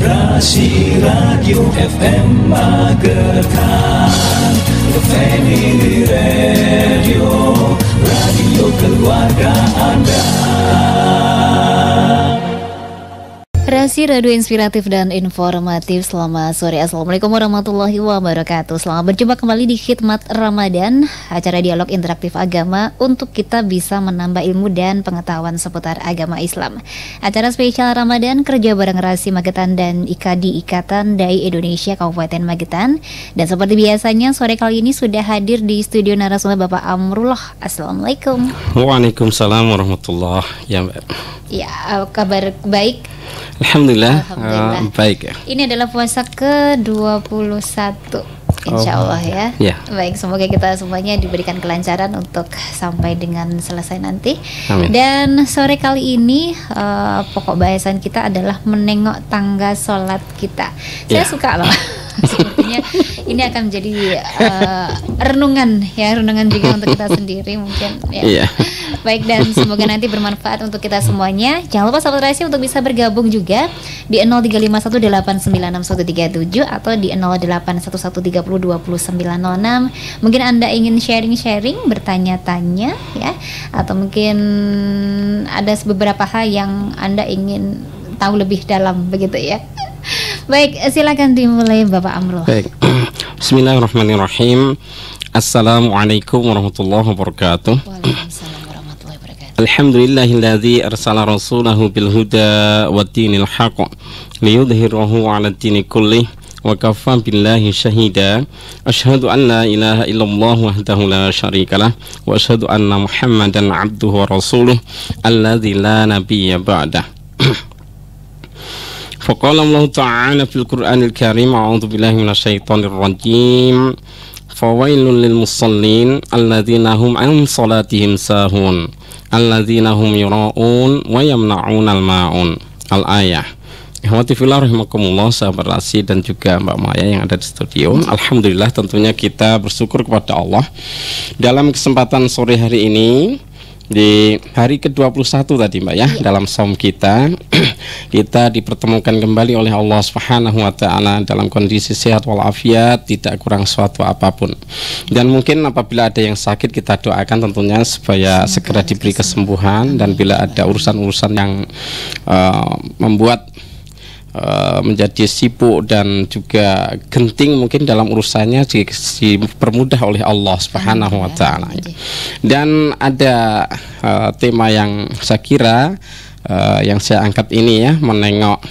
Rasi Radio FM Magetan, Family Radio, radio keluarga Anda. Rasi Radio Inspiratif dan Informatif. Selamat sore, Assalamualaikum warahmatullahi wabarakatuh. Selamat berjumpa kembali di Khidmat Ramadan, acara dialog interaktif agama untuk kita bisa menambah ilmu dan pengetahuan seputar agama Islam. Acara spesial Ramadan kerja bareng Rasi Magetan dan IKADI, Ikatan Dai Indonesia Kabupaten Magetan. Dan seperti biasanya sore kali ini sudah hadir di studio narasumber Bapak Amrullah. Assalamualaikum. Waalaikumsalam warahmatullahi wabarakatuh. Ya, kabar baik? Alhamdulillah, baik ya. Ini adalah puasa ke-21 Insya Allah ya. Baik, semoga kita semuanya diberikan kelancaran untuk sampai dengan selesai nanti. Amin. Dan sore kali ini pokok bahasan kita adalah menengok tangga sholat kita. Saya suka loh. Sepertinya ini akan menjadi renungan juga untuk kita sendiri mungkin ya. Baik, dan semoga nanti bermanfaat untuk kita semuanya. Jangan lupa sahabat Rasi untuk bisa bergabung juga di 0351896137 atau di 081130200906. Mungkin Anda ingin sharing-sharing, bertanya-tanya ya, atau mungkin ada beberapa hal yang Anda ingin tahu lebih dalam begitu ya. Baik, silakan dimulai Bapak Amrullah. Baik. Bismillahirrahmanirrahim. Assalamualaikum warahmatullahi wabarakatuh. Waalaikumsalam warahmatullahi wabarakatuh. Alhamdulillahilladzi arsala rasulahu bil huda waddinil haqq liyudhhirahu 'alad dini kullih wa kaffa billahi syahida. Asyhadu an la ilaha illallah wahdahu la syarikalah wa asyhadu anna Muhammadan 'abduhu wa rasuluh alladzi la nabiyya ba'dah. Faqala Allah Ta'ala fil Qur'anil Karim, a'udzu billahi minasyaitonir rajim. Fawailul lil musallin alladzina hum an salatihim sahun alladzina hum yura'un wa yamna'unal ma'un. Al-ayah. Ihwati fillah rahimakumullah, sahabat Rasi dan juga Mbak Maya yang ada di studio. Alhamdulillah, tentunya kita bersyukur kepada Allah dalam kesempatan sore hari ini, di hari ke-21 tadi Mbak ya, dalam saum kita kita dipertemukan kembali oleh Allah Subhanahu wa taala dalam kondisi sehat walafiat, tidak kurang suatu apapun. Dan mungkin apabila ada yang sakit, kita doakan tentunya supaya segera diberi kesembuhan, dan bila ada urusan-urusan yang membuat menjadi sibuk dan juga genting mungkin dalam urusannya, dipermudah oleh Allah Subhanahu wa taala. Dan ada tema yang saya kira yang saya angkat ini ya, menengok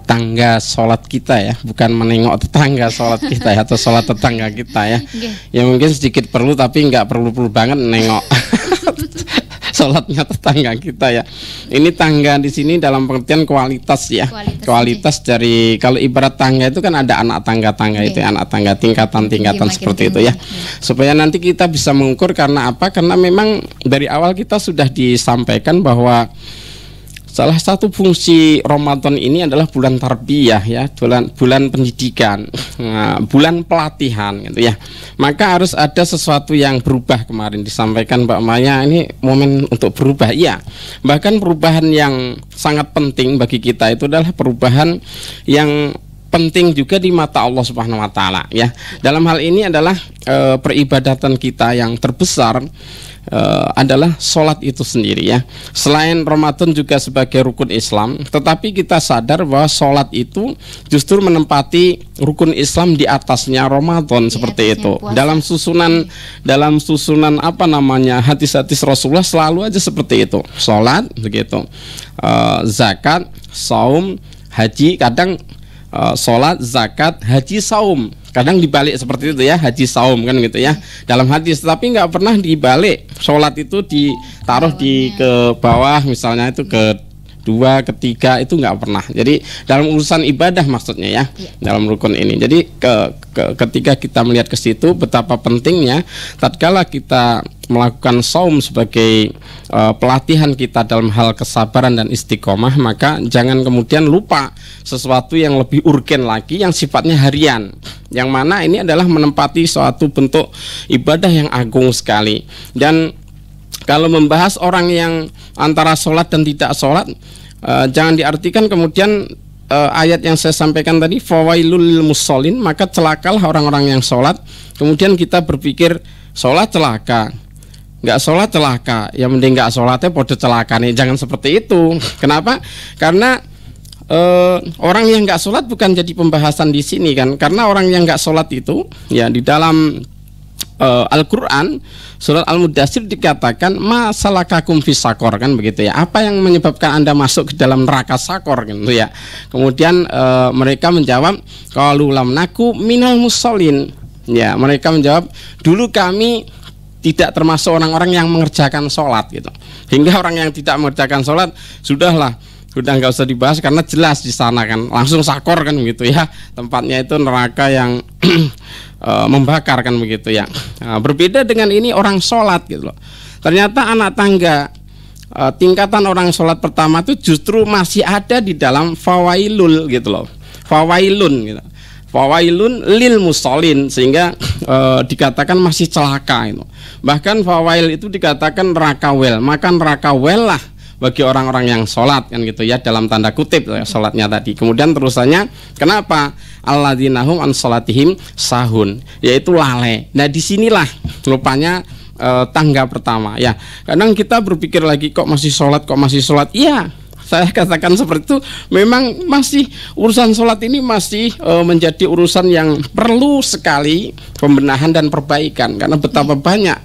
tangga sholat kita ya, bukan menengok tetangga sholat kita ya, atau sholat tetangga kita ya. Ya mungkin sedikit perlu, tapi nggak perlu banget nengok sholatnya tetangga kita ya. Ini tangga di sini dalam pengertian kualitas ya. Kualitas dari, kalau ibarat tangga itu kan ada anak tangga-tangga itu, anak tangga tingkatan-tingkatan seperti itu ya. Supaya nanti kita bisa mengukur, karena apa? Karena memang dari awal kita sudah disampaikan bahwa salah satu fungsi Ramadan ini adalah bulan tarbiyah ya, bulan pendidikan, bulan pelatihan gitu ya. Maka harus ada sesuatu yang berubah. Kemarin disampaikan Mbak Maya, ini momen untuk berubah. Iya, bahkan perubahan yang sangat penting bagi kita itu adalah perubahan yang penting juga di mata Allah Subhanahu wa taala ya. Dalam hal ini adalah peribadatan kita yang terbesar adalah sholat itu sendiri ya. Selain Ramadan juga sebagai rukun Islam, tetapi kita sadar bahwa sholat itu justru menempati rukun Islam di atasnya Ramadan, seperti itu. Dalam susunan apa namanya, hadis-hadis Rasulullah selalu aja seperti itu. Sholat begitu, zakat, saum, haji, kadang sholat, zakat, haji, saum. Kadang dibalik seperti itu ya, haji saum kan gitu ya dalam hadis, tapi nggak pernah dibalik. Sholat itu ditaruh di ke bawah misalnya, itu ke dua, ketiga, itu nggak pernah. Jadi dalam urusan ibadah maksudnya ya, dalam rukun ini. Jadi ketika kita melihat ke situ, betapa pentingnya tatkala kita melakukan saum sebagai pelatihan kita dalam hal kesabaran dan istiqomah, maka jangan kemudian lupa sesuatu yang lebih urgen lagi yang sifatnya harian, yang mana ini adalah menempati suatu bentuk ibadah yang agung sekali. Dan kalau membahas orang yang antara sholat dan tidak sholat, jangan diartikan kemudian ayat yang saya sampaikan tadi, fawailul lil musallin, maka celakalah orang-orang yang sholat. Kemudian kita berpikir sholat celaka, nggak sholat celaka, ya mending nggak sholatnya podo celaka nih. Jangan seperti itu. Kenapa? Karena orang yang nggak sholat bukan jadi pembahasan di sini kan. Karena orang yang nggak sholat itu, ya di dalam Al-Quran surat Al-Mudaththir dikatakan masalakakum fis sakor, kan begitu ya. Apa yang menyebabkan Anda masuk ke dalam neraka sakor gitu ya. Kemudian mereka menjawab qalu lam naku minal musallin. Ya, mereka menjawab dulu kami tidak termasuk orang-orang yang mengerjakan sholat gitu. Hingga orang yang tidak mengerjakan sholat sudah nggak usah dibahas karena jelas di sana kan langsung sakor kan begitu ya. Tempatnya itu neraka yang membakar kan begitu ya. Nah, berbeda dengan ini orang sholat gitu loh. Ternyata anak tangga tingkatan orang sholat pertama itu justru masih ada di dalam fawailul gitu loh. Fawailun gitu. Fawailun lil musallin, sehingga dikatakan masih celaka itu. Bahkan fawail itu dikatakan neraka wel, maka neraka wel lah bagi orang-orang yang sholat kan gitu ya, dalam tanda kutip ya, sholatnya tadi. Kemudian terusannya kenapa alladzina hum an sholatihim sahun, yaitu lalai. Nah disinilah rupanya tangga pertama ya. Kadang kita berpikir lagi kok masih sholat. Iya, saya katakan seperti itu. Memang masih urusan sholat ini masih menjadi urusan yang perlu sekali pembenahan dan perbaikan. Karena betapa banyak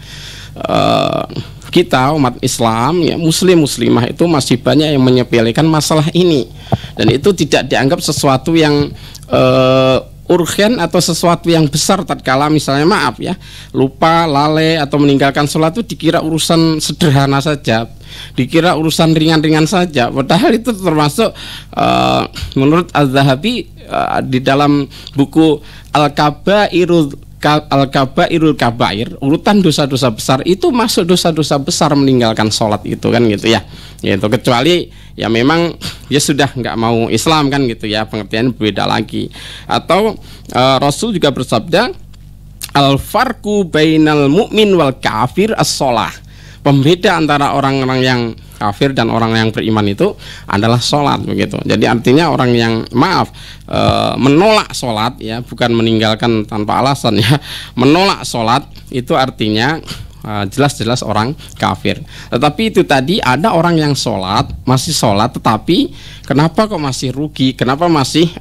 kita umat Islam ya, muslimah itu masih banyak yang menyepelekan masalah ini, dan itu tidak dianggap sesuatu yang urgen atau sesuatu yang besar. Tatkala misalnya maaf ya, lupa, lalai atau meninggalkan sholat itu dikira urusan sederhana saja, dikira urusan ringan-ringan saja, padahal itu termasuk menurut Az-Zahabi di dalam buku Al-Kabairul Kabair, urutan dosa-dosa besar itu masuk dosa-dosa besar meninggalkan sholat itu kan gitu ya. Yaitu kecuali ya memang dia sudah nggak mau Islam kan gitu ya, pengertian beda lagi. Atau Rasul juga bersabda al-farqu bainal mu'min wal kafir as-sholah. Pembeda antara orang-orang yang kafir dan orang yang beriman itu adalah sholat begitu. Jadi artinya orang yang menolak sholat ya, bukan meninggalkan tanpa alasan ya, menolak sholat itu artinya jelas-jelas orang kafir. Tetapi itu tadi ada orang yang sholat, masih sholat, tetapi kenapa kok masih rugi? Kenapa masih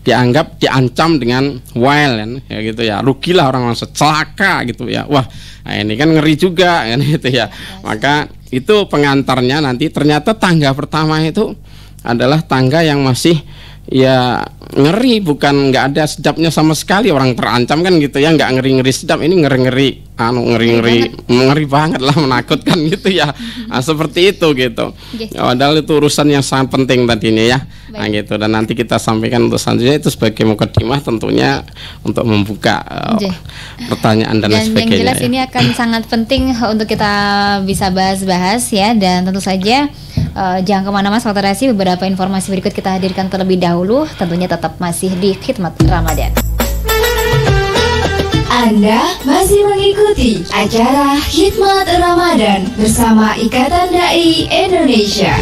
diancam dengan wail ya gitu ya? Rugilah orang celaka gitu ya. Wah, nah ini kan ngeri juga kan gitu ya. Maka itu pengantarnya nanti ternyata tangga pertama itu adalah tangga yang masih ya ngeri, bukan nggak ada sedapnya sama sekali. Orang terancam kan gitu ya, nggak ngeri-ngeri sedap, ini ngeri banget lah, menakutkan gitu ya. Nah, seperti itu gitu. Padahal itu urusan yang sangat penting tadinya ya. Nah gitu, dan nanti kita sampaikan untuk selanjutnya itu sebagai mukadimah tentunya untuk membuka pertanyaan dan sebagainya. Yang jelas ini akan sangat penting untuk kita bisa bahas-bahas ya, dan tentu saja jangan kemana-mana Sobat Terasi, beberapa informasi berikut kita hadirkan terlebih dahulu, tentunya tetap masih di Khidmat Ramadan. Anda masih mengikuti acara Khidmat Ramadan bersama Ikatan Dai Indonesia.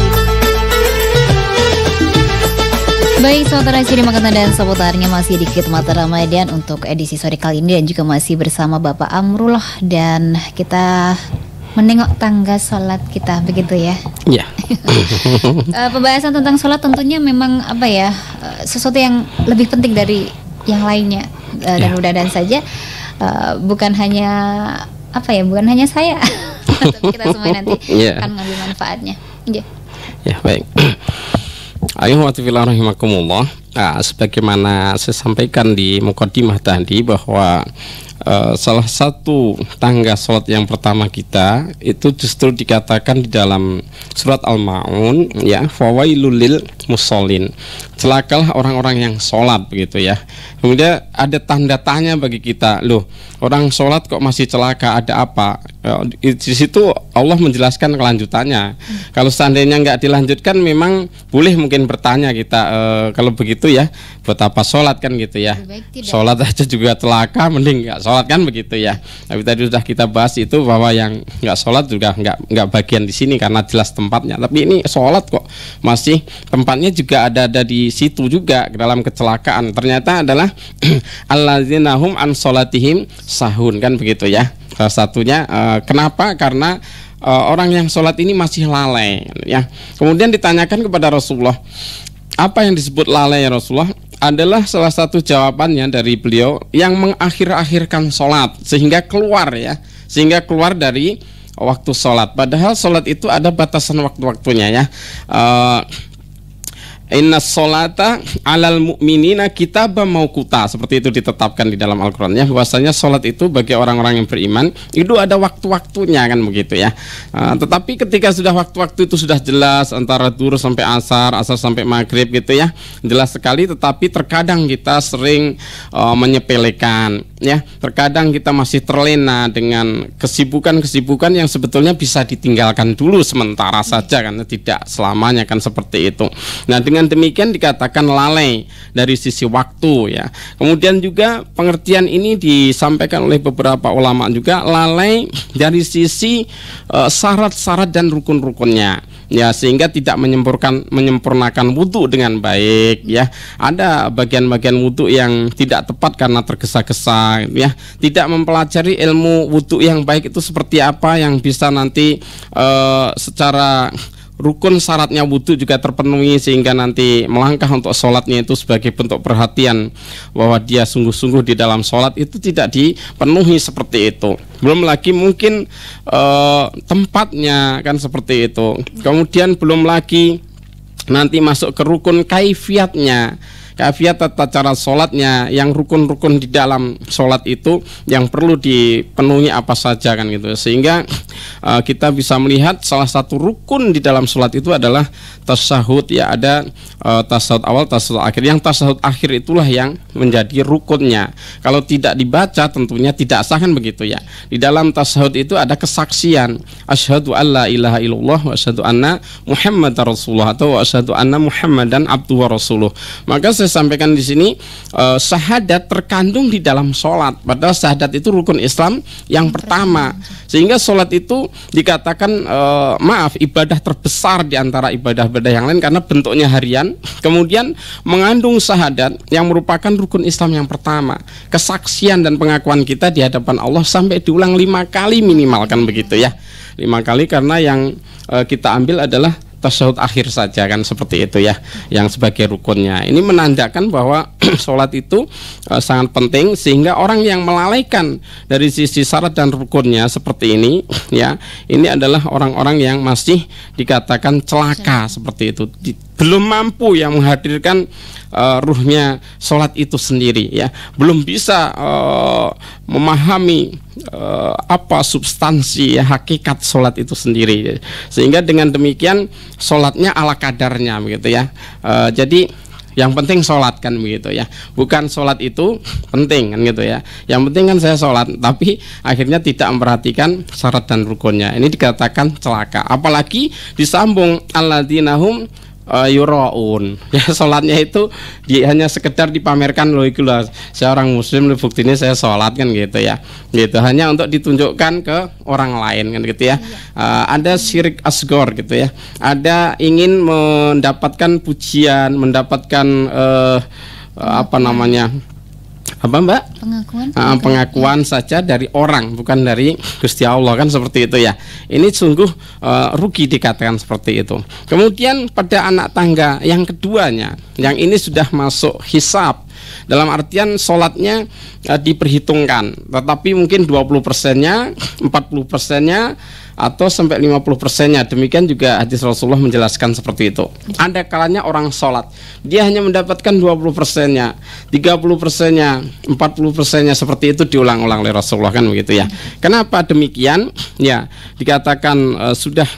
Baik, Sobat Terasi dimakan dan seputarnya masih di Khidmat Ramadan untuk edisi sore kali ini, dan juga masih bersama Bapak Amrullah, dan kita menengok tangga sholat kita begitu ya. Iya. Pembahasan tentang sholat tentunya memang sesuatu yang lebih penting dari yang lainnya, dan mudah-mudahan saja bukan hanya saya, tapi kita semua nanti akan mengambil manfaatnya. Ya baik. Rahimakumullah. Sebagaimana saya sampaikan di mukadimah tadi bahwa salah satu tangga sholat yang pertama kita itu justru dikatakan di dalam surat Al-Ma'un ya, fawailul lil musallin, celakalah orang-orang yang sholat begitu ya. Kemudian ada tanda tanya bagi kita, loh orang sholat kok masih celaka, ada apa? Di situ Allah menjelaskan kelanjutannya. Kalau seandainya nggak dilanjutkan, memang boleh mungkin bertanya kita, kalau begitu ya buat apa sholat kan gitu ya. Sholat aja juga celaka, mending nggak sholat kan begitu ya. Tapi tadi sudah kita bahas itu bahwa yang nggak sholat juga nggak bagian di sini karena jelas tempatnya. Tapi ini sholat kok masih tempatnya juga ada di situ juga dalam kecelakaan. Ternyata adalah alladzina hum an sholatihim sahun kan begitu ya. Salah satunya kenapa? Karena orang yang sholat ini masih lalai ya. Kemudian ditanyakan kepada Rasulullah, apa yang disebut lalai ya Rasulullah? Adalah salah satu jawabannya dari beliau yang mengakhir-akhirkan sholat sehingga keluar dari waktu sholat. Padahal sholat itu ada batasan waktu-waktunya ya. Inna sholata alal mu'minina kitabam mauquta, seperti itu ditetapkan di dalam Al-Quran ya, bahwasanya sholat itu bagi orang-orang yang beriman itu ada waktu-waktunya kan begitu ya. Tetapi ketika sudah waktu-waktu itu sudah jelas antara zuhur sampai asar sampai maghrib gitu ya, jelas sekali, tetapi terkadang kita sering menyepelekan ya, terkadang kita masih terlena dengan kesibukan-kesibukan yang sebetulnya bisa ditinggalkan dulu sementara saja kan, tidak selamanya kan seperti itu. Nah, dengan demikian dikatakan lalai dari sisi waktu ya. Kemudian juga pengertian ini disampaikan oleh beberapa ulama juga, lalai dari sisi syarat-syarat dan rukun-rukunnya ya, sehingga tidak menyempurnakan wudu dengan baik ya. Ada bagian-bagian wudu yang tidak tepat karena tergesa-gesa ya, tidak mempelajari ilmu wudu yang baik itu seperti apa, yang bisa nanti secara rukun syaratnya wudu juga terpenuhi, sehingga nanti melangkah untuk sholatnya itu sebagai bentuk perhatian bahwa dia sungguh-sungguh di dalam sholat itu tidak dipenuhi seperti itu. Belum lagi mungkin tempatnya kan seperti itu. Kemudian belum lagi nanti masuk ke rukun kaifiatnya, kaifiat tata cara sholatnya, yang rukun-rukun di dalam sholat itu yang perlu dipenuhi apa saja kan gitu. Sehingga kita bisa melihat salah satu rukun di dalam sholat itu adalah tasyahud ya, ada tasyahud awal, tasyahud akhir. Yang tasyahud akhir itulah yang menjadi rukunnya. Kalau tidak dibaca tentunya tidak sah kan begitu ya. Di dalam tasyahud itu ada kesaksian asyhadu alla ilaha illallah wa asyhadu anna muhammadar rasulullah, atau asyhadu anna muhammadan abduhu wa rasuluh. Maka saya sampaikan di sini syahadat terkandung di dalam sholat, padahal syahadat itu rukun Islam yang pertama, sehingga sholat itu dikatakan ibadah terbesar di antara ibadah-ibadah yang lain karena bentuknya harian, kemudian mengandung syahadat yang merupakan rukun Islam yang pertama, kesaksian dan pengakuan kita di hadapan Allah sampai diulang 5 kali minimal kan begitu ya, 5 kali, karena yang kita ambil adalah tasyahud akhir saja kan seperti itu ya, yang sebagai rukunnya. Ini menandakan bahwa sholat itu sangat penting, sehingga orang yang melalaikan dari sisi syarat dan rukunnya seperti ini ya, ini adalah orang-orang yang masih dikatakan celaka seperti itu, belum mampu yang menghadirkan ruhnya sholat itu sendiri ya, belum bisa memahami apa substansi ya, hakikat sholat itu sendiri, sehingga dengan demikian sholatnya ala kadarnya begitu ya. Jadi yang penting sholat kan begitu ya, bukan sholat itu penting kan gitu ya, yang penting kan saya sholat, tapi akhirnya tidak memperhatikan syarat dan rukunnya. Ini dikatakan celaka, apalagi disambung alladzina hum yuraun ya, sholatnya itu hanya sekedar dipamerkan, loh itu lah saya orang muslim, bukti ini saya sholat kan gitu ya, gitu, hanya untuk ditunjukkan ke orang lain kan gitu ya. Ada syirik asgor gitu ya, ada ingin mendapatkan pujian, mendapatkan apa namanya, apa Mbak? Pengakuan saja dari orang, bukan dari Gusti Allah kan seperti itu ya. Ini sungguh rugi dikatakan seperti itu. Kemudian pada anak tangga yang keduanya, yang ini sudah masuk hisab, dalam artian sholatnya diperhitungkan, tetapi mungkin 20%-nya, 40%-nya, atau sampai 50%-nya. Demikian juga hadis Rasulullah menjelaskan seperti itu. Ada kalanya orang sholat, dia hanya mendapatkan 20%-nya, 30%-nya, 40%-nya, seperti itu diulang-ulang oleh Rasulullah kan begitu ya. Kenapa demikian? Ya, dikatakan sudah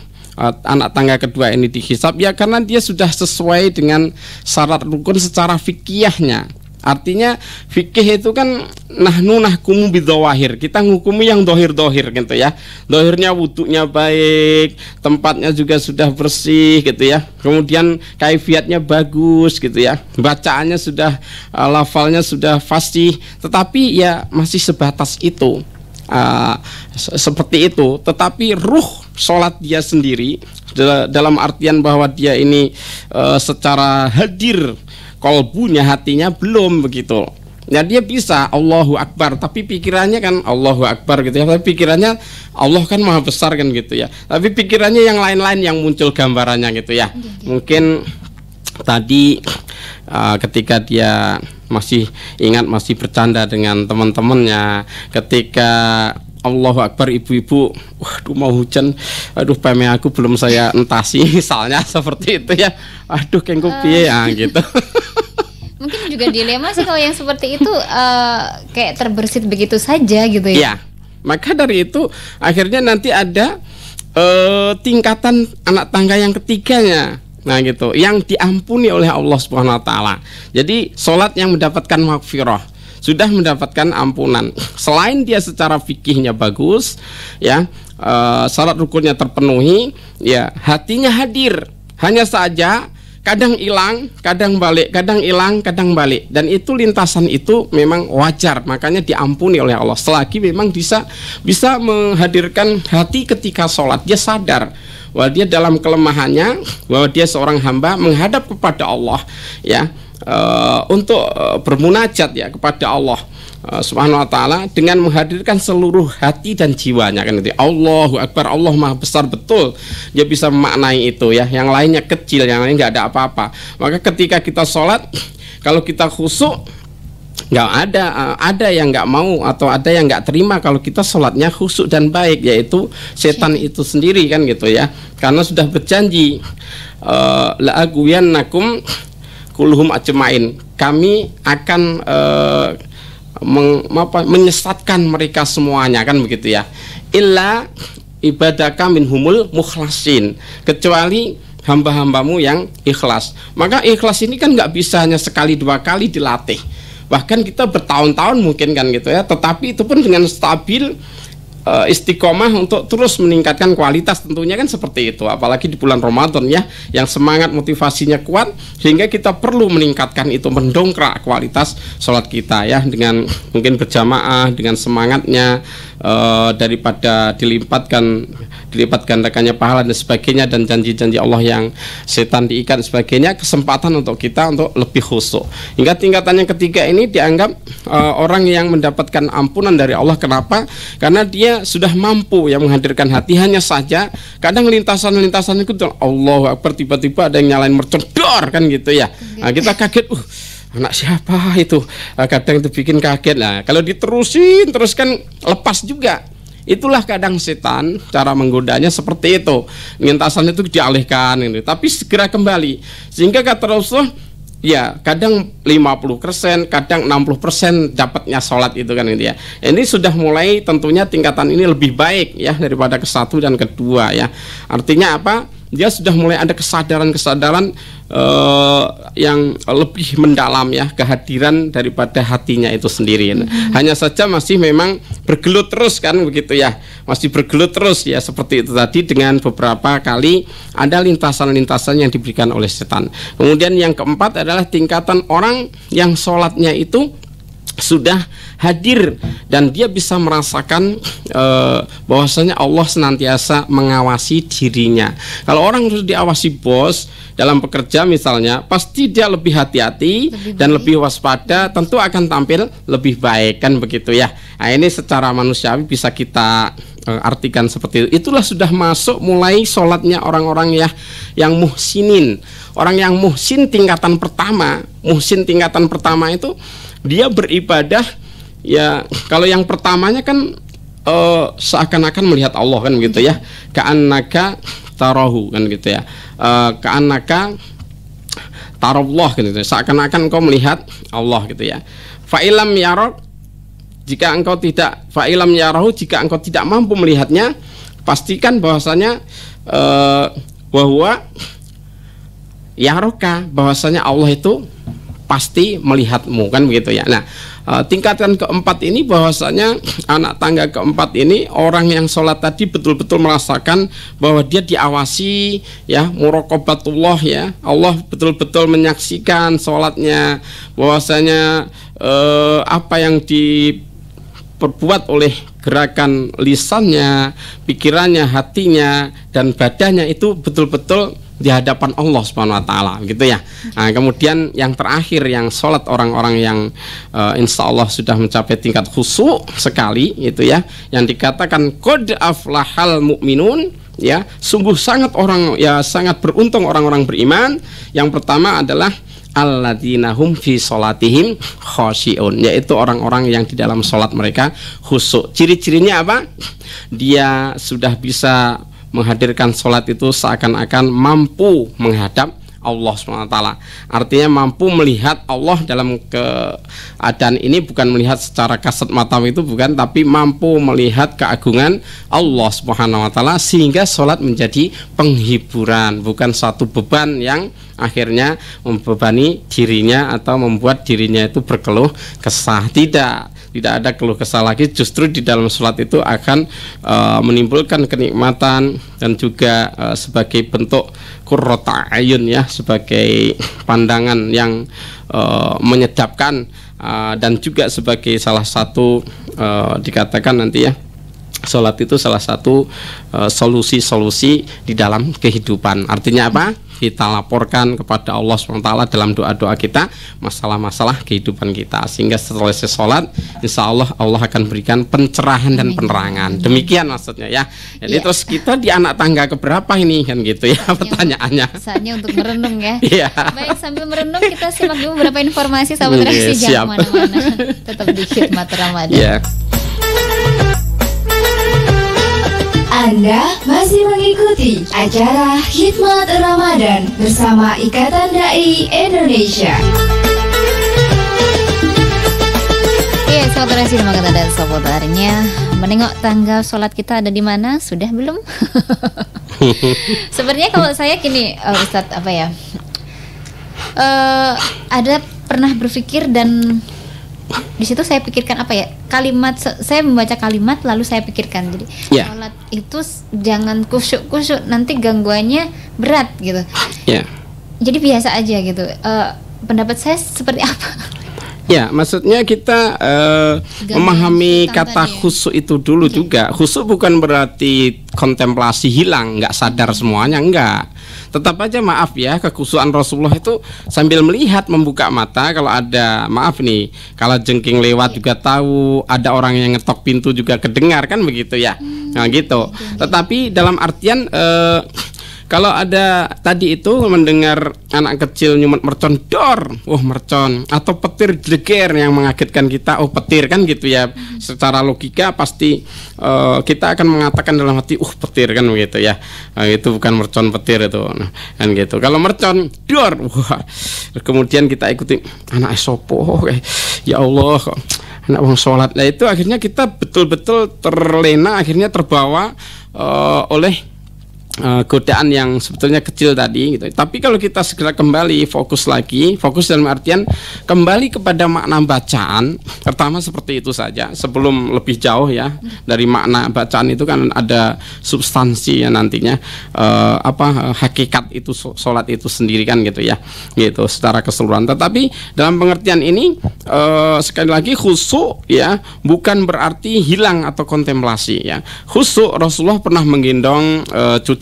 anak tangga kedua ini dihisab ya, karena dia sudah sesuai dengan syarat rukun secara fikihnya. Artinya fikih itu kan nahnu nahkumu bidzawahir. Kita ngukumi yang dohir-dohir gitu ya. Dohirnya wudhunya baik, tempatnya juga sudah bersih gitu ya. Kemudian kaifiatnya bagus gitu ya. Bacaannya sudah lafalnya sudah fasih. Tetapi ya masih sebatas itu. Seperti itu. Tetapi ruh sholat dia sendiri dalam artian bahwa dia ini secara hadir kolbunya, hatinya belum begitu. Ya dia bisa Allahu Akbar, tapi pikirannya kan Allahu Akbar gitu ya. Tapi pikirannya Allah kan maha besar kan gitu ya. Tapi pikirannya yang lain-lain yang muncul gambarannya gitu ya. Mungkin tadi ketika dia masih ingat, masih bercanda dengan teman-temannya, ketika Allahu Akbar ibu-ibu, waduh mau hujan, aduh peme aku belum saya entasi, misalnya seperti itu ya. Aduh kengku piye ya gitu. Mungkin juga dilema sih kalau yang seperti itu, kayak terbersit begitu saja gitu ya. Iya. Maka dari itu akhirnya nanti ada tingkatan anak tangga yang ketiganya. Nah gitu, yang diampuni oleh Allah Subhanahu wa taala. Jadi sholat yang mendapatkan maghfirah, sudah mendapatkan ampunan. Selain dia secara fikihnya bagus, ya, syarat rukunnya terpenuhi, ya, hatinya hadir. Hanya saja kadang hilang, kadang balik, kadang hilang, kadang balik. Dan itu lintasan itu memang wajar, makanya diampuni oleh Allah. Selagi memang bisa menghadirkan hati ketika sholat, dia sadar bahwa dia dalam kelemahannya, bahwa dia seorang hamba menghadap kepada Allah, ya. Untuk bermunajat ya kepada Allah Subhanahu wa taala dengan menghadirkan seluruh hati dan jiwanya kan itu. Allahu Akbar, Allah Maha besar, betul. Dia bisa memaknai itu ya. Yang lainnya kecil, yang lain nggak ada apa-apa. Maka ketika kita sholat, kalau kita khusyuk, nggak ada yang nggak mau atau ada yang nggak terima kalau kita sholatnya khusyuk dan baik, yaitu setan itu sendiri kan gitu ya. Karena sudah berjanji la aghwiyannakum kulluhum ajmain, kami akan menyesatkan mereka semuanya kan begitu ya. Illa ibadaka minhumul mukhlasin, kecuali hamba-hambamu yang ikhlas. Maka ikhlas ini kan nggak bisa hanya sekali dua kali dilatih, bahkan kita bertahun-tahun mungkin kan gitu ya. Tetapi itu pun dengan stabil, istiqomah untuk terus meningkatkan kualitas, tentunya kan seperti itu. Apalagi di bulan Ramadan ya, yang semangat motivasinya kuat, sehingga kita perlu meningkatkan itu, mendongkrak kualitas sholat kita ya, dengan mungkin berjamaah, dengan semangatnya, daripada dilipat gandakannya pahala dan sebagainya, dan janji-janji Allah yang setan diikat dan sebagainya, kesempatan untuk kita untuk lebih khusyuk. Hingga tingkatan yang ketiga ini dianggap orang yang mendapatkan ampunan dari Allah. Kenapa? Karena dia sudah mampu yang menghadirkan hati. Hanya saja kadang lintasan-lintasan itu Allahu Akbar, tiba-tiba ada yang nyalain mercon dor kan gitu ya. Nah, kita kaget, anak siapa itu? Kadang itu bikin kaget lah. Kalau diterusin terus kan lepas juga. Itulah kadang setan cara menggodanya seperti itu. Lintasan itu dialihkan gitu. Tapi segera kembali. Sehingga kata Rasulullah, ya kadang 50%, kadang 60% dapatnya sholat itu kan gitu ya. Ini sudah mulai tentunya tingkatan ini lebih baik ya daripada ke satu dan kedua ya. Artinya apa? Dia sudah mulai ada kesadaran-kesadaran yang lebih mendalam ya, kehadiran daripada hatinya itu sendiri. Hanya saja masih memang bergelut terus kan begitu ya, masih bergelut terus ya, seperti itu tadi, dengan beberapa kali ada lintasan-lintasan yang diberikan oleh setan. Kemudian yang keempat adalah tingkatan orang yang sholatnya itu sudah hadir dan dia bisa merasakan bahwasanya Allah senantiasa mengawasi dirinya. Kalau orang sudah diawasi bos dalam pekerja misalnya, pasti dia lebih hati-hati dan lebih waspada, tentu akan tampil lebih baik kan begitu ya. Nah, ini secara manusiawi bisa kita artikan seperti itu. Itulah sudah masuk mulai sholatnya orang-orang ya yang muhsinin. Orang yang muhsin tingkatan pertama, itu dia beribadah ya. Kalau yang pertamanya kan seakan-akan melihat Allah kan gitu ya, ka'annaka tarahu kan gitu ya, ka'annaka tarallah gitu ya, seakan-akan engkau melihat Allah gitu ya. Fa'ilam yarah, jika engkau tidak, fa'ilam yarahu, jika engkau tidak mampu melihatnya, pastikan bahwasanya bahwa yaroka, bahwasanya Allah itu pasti melihatmu, kan begitu ya. Nah, tingkatan keempat ini bahwasanya anak tangga keempat ini orang yang sholat tadi betul-betul merasakan bahwa dia diawasi ya, muraqabatullah ya, Allah betul-betul menyaksikan sholatnya, bahwasanya apa yang diperbuat oleh gerakan lisannya, pikirannya, hatinya, dan badannya itu betul-betul di hadapan Allah Subhanahu wa taala, gitu ya. Nah, kemudian yang terakhir yang sholat orang-orang yang insya Allah sudah mencapai tingkat khusyuk sekali, itu ya, yang dikatakan qad aflahal mu'minun, ya, sungguh sangat beruntung orang-orang beriman. Yang pertama adalah alladzina hum fi sholatihim khosyi'un, yaitu orang-orang yang di dalam sholat mereka khusyuk. Ciri-cirinya apa? Dia sudah bisa menghadirkan sholat itu seakan-akan mampu menghadap Allah SWT. Artinya mampu melihat Allah dalam keadaan ini, bukan melihat secara kasat mata itu, bukan, tapi mampu melihat keagungan Allah SWT, sehingga sholat menjadi penghiburan, bukan satu beban yang akhirnya membebani dirinya atau membuat dirinya itu berkeluh kesah. Tidak ada keluh kesah lagi, justru di dalam sholat itu akan menimbulkan kenikmatan dan juga sebagai bentuk qurrata ayun ya, sebagai pandangan yang menyedapkan, dan juga sebagai salah satu dikatakan nanti ya, sholat itu salah satu solusi-solusi di dalam kehidupan. Artinya apa? Kita laporkan kepada Allah SWT dalam doa-doa kita masalah-masalah kehidupan kita, sehingga setelah selesai sholat insya Allah Allah akan berikan pencerahan dan penerangan. Demikian maksudnya ya. Jadi terus kita di anak tangga keberapa ini, kan gitu ya pertanyaannya. Saatnya untuk merenung ya. Iya. Baik, sambil merenung kita simak dulu beberapa informasi, sahabat reaksi, jangan kemana-mana, tetap di Khidmat Ramadan. Yeah. Anda masih mengikuti acara Khidmat Ramadan bersama Ikatan Dai Indonesia. Iya, sahabat reaksi kata dan seputarnya, menengok tanggal sholat kita ada di mana? Sudah belum? Sebenarnya kalau saya gini, Ustadz, apa ya? Ada pernah berpikir, dan di situ saya pikirkan apa ya, kalimat, saya membaca kalimat lalu saya pikirkan, jadi sholat itu jangan kusyuk, nanti gangguannya berat gitu. Jadi biasa aja gitu. Pendapat saya seperti apa? Ya, maksudnya kita memahami kata khusyuk itu dulu juga. Khusyuk bukan berarti kontemplasi hilang, nggak sadar semuanya, enggak. Tetap aja maaf ya, kekhusyukan Rasulullah itu sambil melihat, membuka mata, kalau ada, maaf nih, kalau jengking lewat juga tahu, ada orang yang ngetok pintu juga kedengar, kan begitu ya. Nah gitu. Tetapi dalam artian kalau ada tadi itu mendengar anak kecil nyumet mercon, dor, mercon, atau petir jeger yang mengagetkan kita, petir, kan gitu ya. Secara logika pasti kita akan mengatakan dalam hati, petir, kan begitu ya. Itu bukan mercon, petir itu, kan gitu. Kalau mercon, dor, kemudian kita ikuti anak sopo, ya Allah, anak wong sholat. Nah itu akhirnya kita betul-betul terlena, akhirnya terbawa oleh godaan yang sebetulnya kecil tadi gitu. Tapi kalau kita segera kembali fokus dalam artian kembali kepada makna bacaan, pertama seperti itu saja, sebelum lebih jauh ya dari makna bacaan itu kan ada substansi ya nantinya, hakikat itu sholat itu sendiri, kan gitu ya, gitu secara keseluruhan. Tetapi dalam pengertian ini sekali lagi khusyuk ya bukan berarti hilang atau kontemplasi ya. Khusyuk, Rasulullah pernah menggendong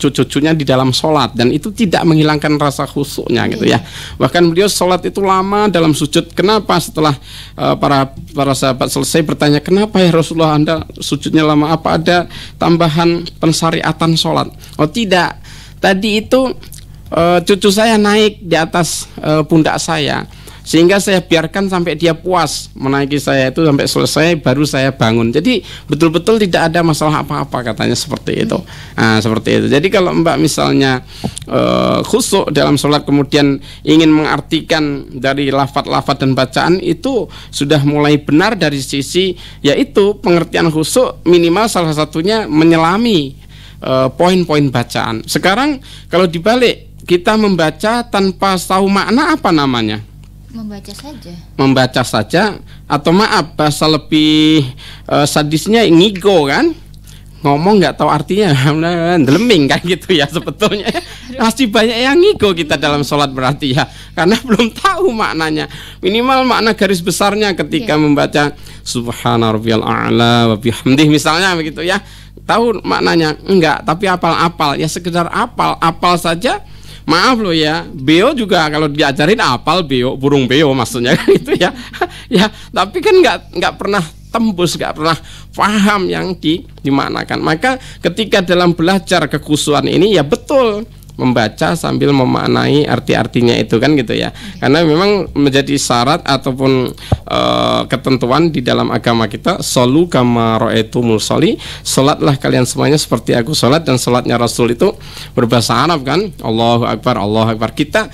cucu-cucunya di dalam sholat, dan itu tidak menghilangkan rasa khusyuknya gitu ya. Bahkan beliau sholat itu lama dalam sujud. Kenapa? Setelah para sahabat selesai bertanya, kenapa ya Rasulullah Anda sujudnya lama? Apa ada tambahan pensyariatan sholat? Oh tidak, tadi itu cucu saya naik di atas pundak saya, sehingga saya biarkan sampai dia puas menaiki saya itu sampai selesai, baru saya bangun. Jadi betul-betul tidak ada masalah apa-apa, katanya seperti itu. Nah, seperti itu. Jadi kalau Mbak misalnya khusyuk dalam sholat kemudian ingin mengartikan dari lafaz-lafaz dan bacaan, itu sudah mulai benar dari sisi yaitu pengertian khusyuk minimal salah satunya menyelami poin-poin bacaan. Sekarang kalau dibalik, kita membaca tanpa tahu makna, apa namanya? Membaca saja, atau maaf bahasa lebih sadisnya ngigo kan, ngomong nggak tahu artinya, deleming kan gitu ya sebetulnya. Masih banyak yang ngigo kita dalam sholat berarti ya, karena belum tahu maknanya. Minimal makna garis besarnya ketika membaca Subhana rabbiyal a'la wa bihamdih misalnya begitu ya, tahu maknanya enggak, tapi apal-apal ya, sekedar apal saja. Maaf loh ya, beo juga kalau diajarin apal beo, burung beo maksudnya gitu ya. Ya, tapi kan nggak pernah tembus, nggak pernah paham yang dimanakan. Maka ketika dalam belajar kekhusyuan ini ya betul membaca sambil memaknai arti-artinya itu kan gitu ya. Karena memang menjadi syarat ataupun ketentuan di dalam agama kita, sholu kama ra'aitumul sholli, salatlah kalian semuanya seperti aku salat. Dan salatnya Rasul itu berbahasa Arab kan, Allahu Akbar, Allahu Akbar. Kita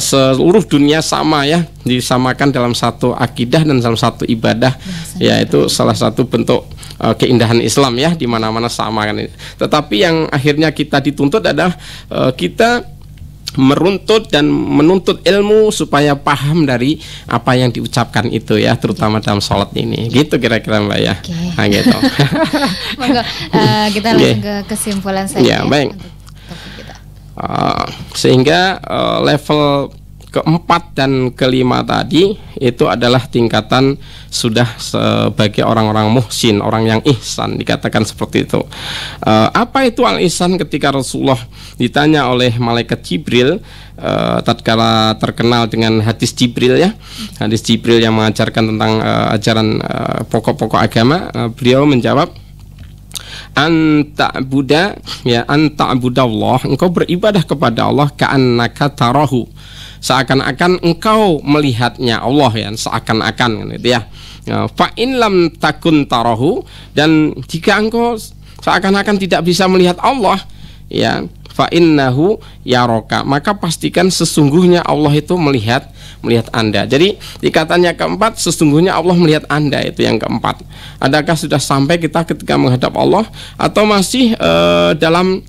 seluruh dunia sama ya, disamakan dalam satu akidah dan dalam satu ibadah, yaitu salah satu bentuk keindahan Islam ya, di mana-mana sama kan. Tetapi yang akhirnya kita dituntut adalah kita meruntut dan menuntut ilmu supaya paham dari apa yang diucapkan itu ya, terutama dalam sholat ini. Gitu kira-kira Mbak ya. Nah, gitu. Monggo, kita langsung ke kesimpulan saja. Ya, baik. Sehingga level keempat dan kelima tadi itu adalah tingkatan sudah sebagai orang-orang muhsin, orang yang ihsan, dikatakan seperti itu. Apa itu al-ihsan? Ketika Rasulullah ditanya oleh malaikat Jibril, tatkala terkenal dengan hadis Jibril ya, hadis Jibril yang mengajarkan tentang ajaran pokok-pokok agama, beliau menjawab, anta abudallah, engkau beribadah kepada Allah ka'annaka tarahu, seakan-akan engkau melihatnya Allah ya, seakan-akan gitu ya. Fa in lam takun tarahu, dan jika engkau seakan-akan tidak bisa melihat Allah ya, fa innahu yaraka, maka pastikan sesungguhnya Allah itu melihat Anda. Jadi dikatanya keempat, sesungguhnya Allah melihat Anda, itu yang keempat. Adakah sudah sampai kita ketika menghadap Allah, atau masih dalam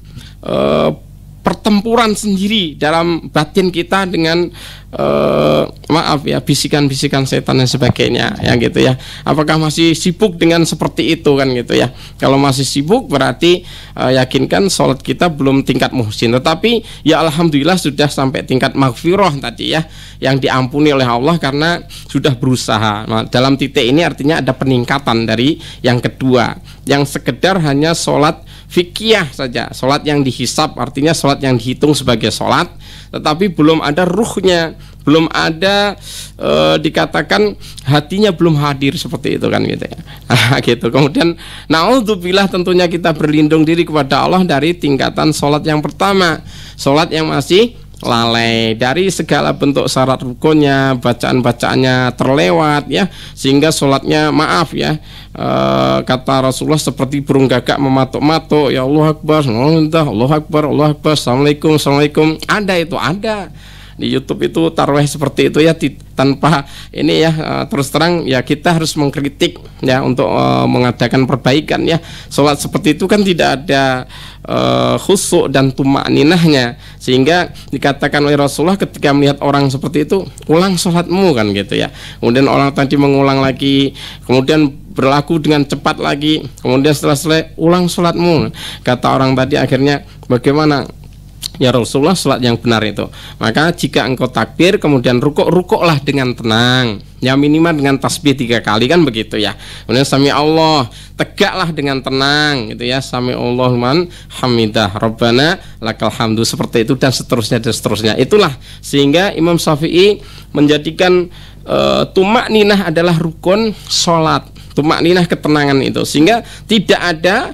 pertempuran sendiri dalam batin kita dengan maaf ya, bisikan-bisikan setan dan sebagainya ya gitu ya. Apakah masih sibuk dengan seperti itu kan gitu ya. Kalau masih sibuk berarti yakinkan sholat kita belum tingkat muhsin. Tetapi ya alhamdulillah sudah sampai tingkat maghfirah tadi ya, yang diampuni oleh Allah karena sudah berusaha. Nah, dalam titik ini artinya ada peningkatan dari yang kedua, yang sekedar hanya sholat fikih saja, sholat yang dihisab, artinya sholat yang dihitung sebagai sholat, tetapi belum ada ruhnya, belum ada dikatakan hatinya belum hadir seperti itu kan gitu ya. Gitu. Kemudian naudzubillah, tentunya kita berlindung diri kepada Allah dari tingkatan sholat yang pertama, sholat yang masih lalai dari segala bentuk syarat rukunnya, bacaan-bacaannya terlewat ya, sehingga sholatnya maaf ya, kata Rasulullah seperti burung gagak mematuk-matuk, ya Allah Akbar, Allah Akbar, Allah Akbar, Assalamualaikum, Assalamualaikum. Ada di YouTube itu tarawih seperti itu ya, tanpa ini ya, terus terang ya kita harus mengkritik ya untuk mengadakan perbaikan ya. Sholat seperti itu kan tidak ada khusyuk dan tumakninahnya, sehingga dikatakan oleh Rasulullah ketika melihat orang seperti itu, ulang sholatmu kan gitu ya. Kemudian orang tadi mengulang lagi, kemudian berlaku dengan cepat lagi, kemudian setelah selesai ulang sholatmu. Kata orang tadi akhirnya, bagaimana ya Rasulullah sholat yang benar itu? Maka jika engkau takbir kemudian rukuklah dengan tenang ya, minimal dengan tasbih 3 kali kan begitu ya. Kemudian sami Allah, tegaklah dengan tenang gitu ya, sami Allahu man hamidah, Rabbana lakal hamdu, seperti itu dan seterusnya dan seterusnya. Itulah sehingga Imam Syafi'i menjadikan tumakninah adalah rukun sholat, tumakninah ketenangan itu, sehingga tidak ada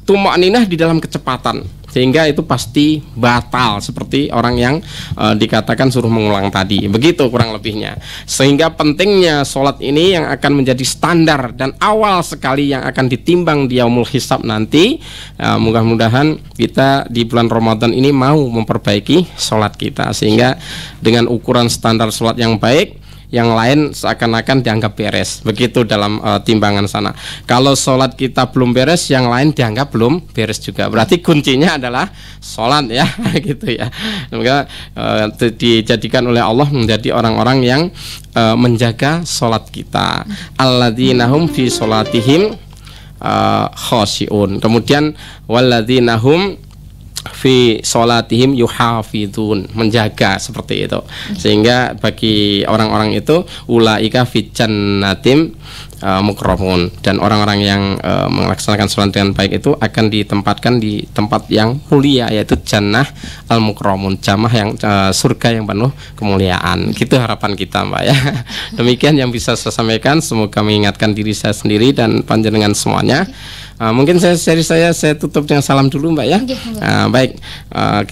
tumakninah di dalam kecepatan, sehingga itu pasti batal seperti orang yang dikatakan suruh mengulang tadi. Begitu kurang lebihnya. Sehingga pentingnya sholat ini yang akan menjadi standar dan awal sekali yang akan ditimbang di yaumul hisab nanti. Mudah-mudahan kita di bulan Ramadan ini mau memperbaiki sholat kita, sehingga dengan ukuran standar sholat yang baik, yang lain seakan-akan dianggap beres. Begitu dalam timbangan sana. Kalau sholat kita belum beres, yang lain dianggap belum beres juga. Berarti kuncinya adalah sholat ya, gitu ya. Semoga dijadikan oleh Allah menjadi orang-orang yang menjaga sholat kita. Alladzina hum fi sholatihim khashi'un. Kemudian walladzina hum fi sholatihim yuhafidun, menjaga, seperti itu. Sehingga bagi orang-orang itu ulaika fi jannatim mukramun, dan orang-orang yang melaksanakan sholat dengan baik itu akan ditempatkan di tempat yang mulia, yaitu jannah al mukramun, jamah yang surga yang penuh kemuliaan. Gitu harapan kita, Mbak ya. Demikian yang bisa saya sampaikan, semoga mengingatkan diri saya sendiri dan panjenengan semuanya. Mungkin saya tutup dengan salam dulu, Mbak ya. Baik,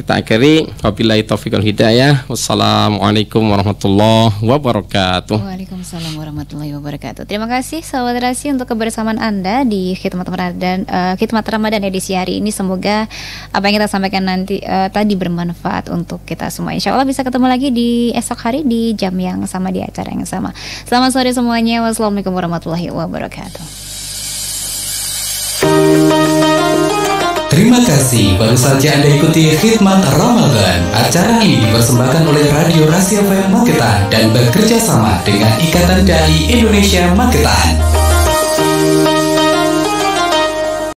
kita akhiri wabillahi taufiq wal hidayah. Wassalamualaikum warahmatullahi wabarakatuh. Waalaikumsalam warahmatullahi wabarakatuh. Terima kasih sahabat Rasi untuk kebersamaan Anda di khidmat Ramadan edisi hari ini. Semoga apa yang kita sampaikan nanti tadi bermanfaat untuk kita semua. Insya Allah bisa ketemu lagi di esok hari di jam yang sama, di acara yang sama. Selamat sore semuanya. Wassalamualaikum warahmatullahi wabarakatuh. Terima kasih, baru saja Anda ikuti Khidmat Ramadan. Acara ini dipersembahkan oleh Radio Rasi FM Magetan dan bekerja sama dengan Ikatan Dai Indonesia Magetan.